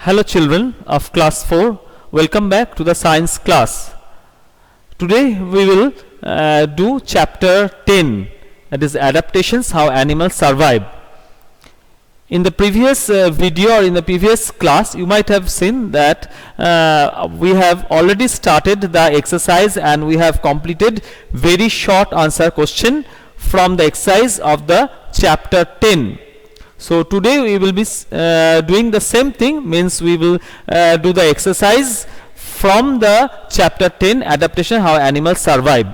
Hello children of class 4, welcome back to the science class. Today we will do chapter 10, that is adaptations, how animals survive. In the previous video or in the previous class you might have seen that we have already started the exercise and we have completed very short answer question from the exercise of the chapter 10. So today we will be doing the same thing, means we will do the exercise from the chapter 10, adaptation, how animals survive.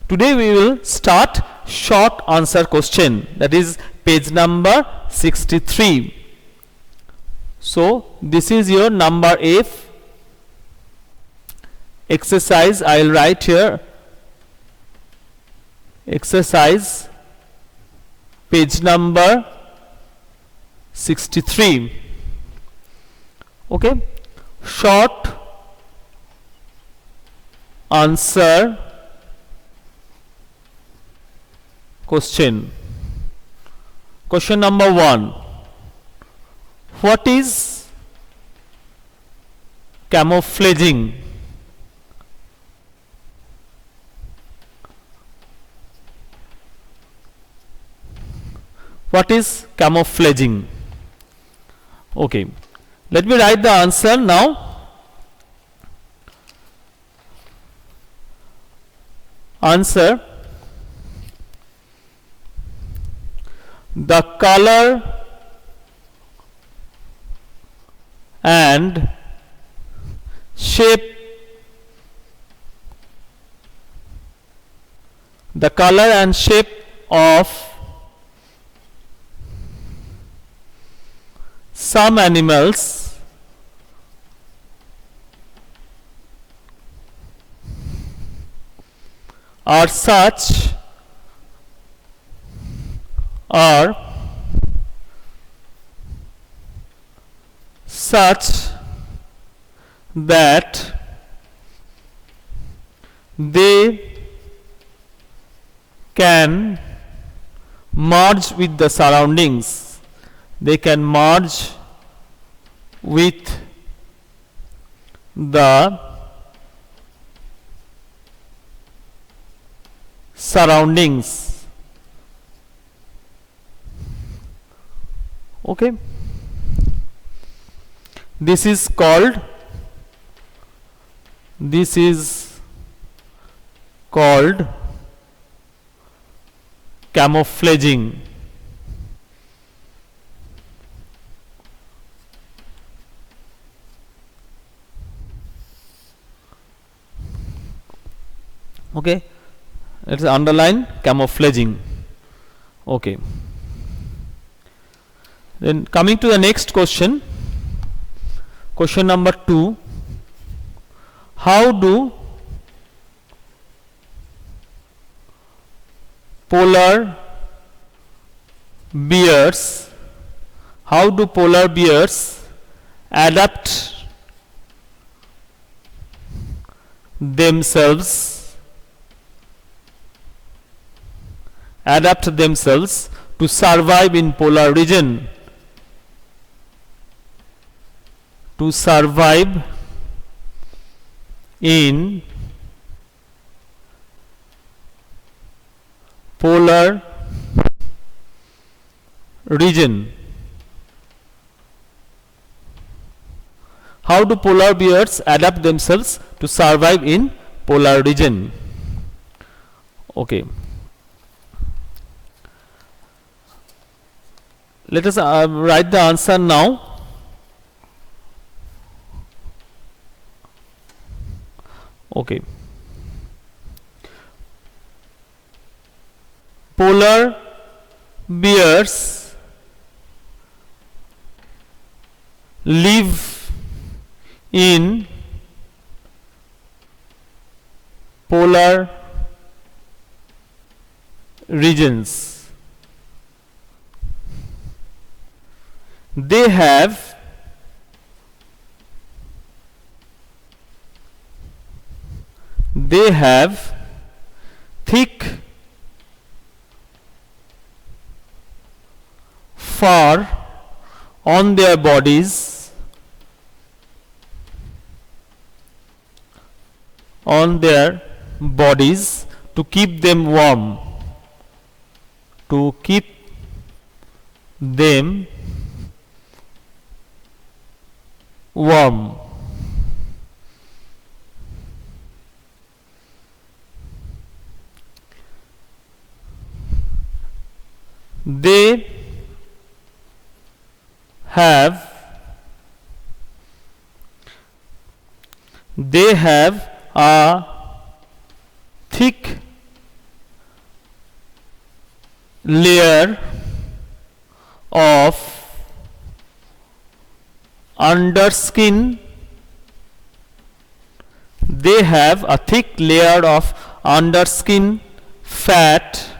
Today we will start short answer question, that is page number 63. So this is your number F exercise. I will write here exercise page number 63. Okay, short answer question. Question number 1. What is camouflaging? What is camouflaging? Okay, let me write the answer now. Answer: the color and shape, the color and shape of some animals are such that they can merge with the surroundings. They can merge with the surroundings. Okay, this is called camouflaging. Okay, let's underline camouflaging. Okay, then coming to the next question, question number 2. How do polar bears adapt themselves to survive in polar region? To survive in polar region. How do polar bears adapt themselves to survive in polar region? Okay, let us write the answer now. Okay, polar bears live in polar regions. They have thick fur on their bodies on their bodies to keep them warm, to keep them warm. They have a thick layer of underskin. They have a thick layer of underskin fat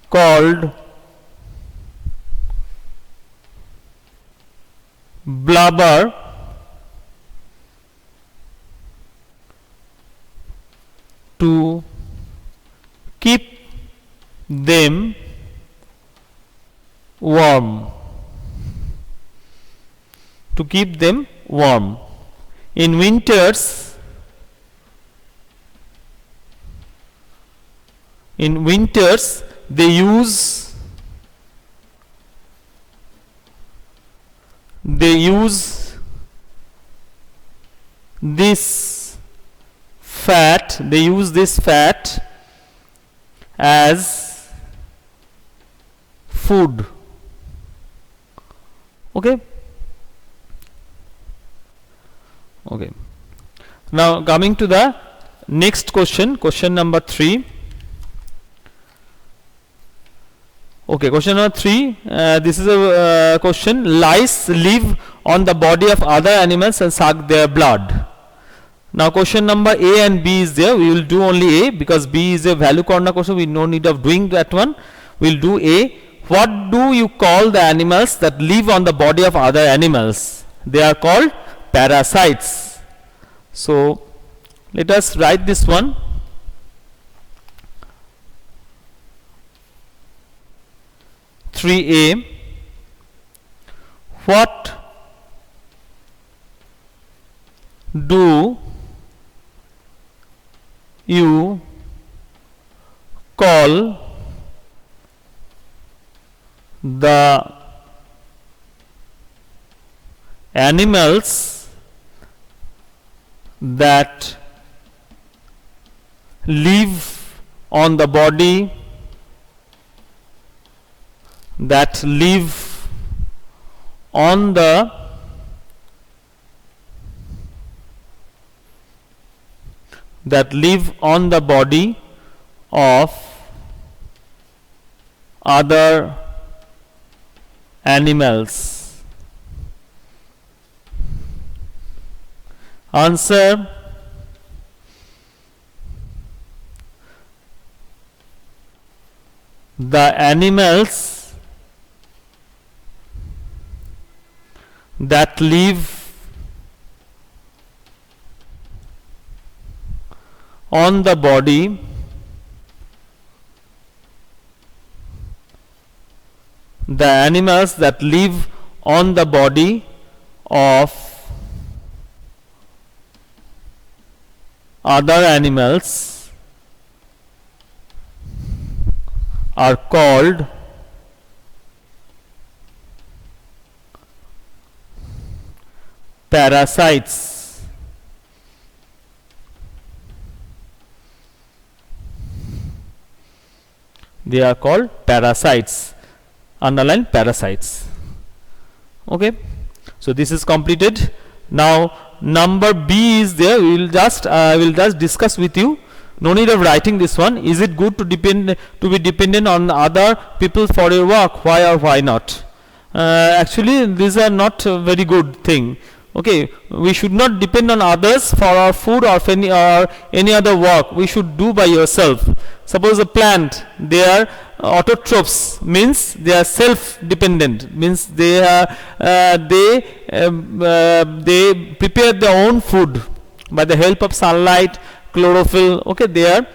called blubber, to keep them warm, to keep them warm. In winters, they use this fat, as food. Okay. Now coming to the next question, question number 3. Okay, question number 3. This is a question. Lice live on the body of other animals and suck their blood. Now question number A and B is there. We will do only A because B is a value corner question. We no need of doing that one. We will do A. What do you call the animals that live on the body of other animals? They are called parasites. So let us write this one. (3A). What do you call the animals that live on the body, that live on the body of other animals? Answer: the animals that live on the body of other animals are called parasites. They are called parasites. Underline parasites. Okay. So this is completed. Now number B is there. We will just discuss with you. No need of writing this one. Is it good to be dependent on other people for your work? Why or why not? Actually, these are not a very good thing. Okay, we should not depend on others for our food or any other work. We should do by yourself. Suppose a plant, they are autotrophs, means they are self-dependent, means they prepare their own food by the help of sunlight, chlorophyll. Okay, they are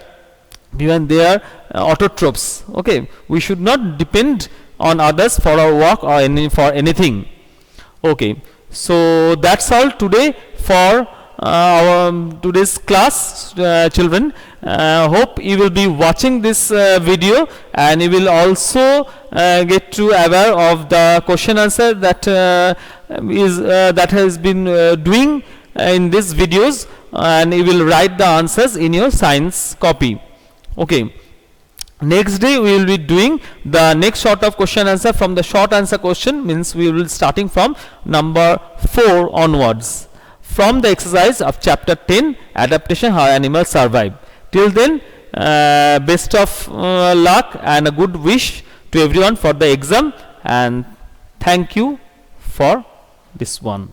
autotrophs. Okay, we should not depend on others for our work or for anything. Okay. So that's all today for today's class, children. Hope you will be watching this video, and you will also get to aware of the question answer that that has been doing in these videos, and you will write the answers in your science copy. Okay. Next day we will be doing the next sort of question answer from the short answer question, means we will starting from number 4 onwards, from the exercise of chapter 10, adaptation, how animals survive. Till then, best of luck and a good wish to everyone for the exam, and thank you for this one.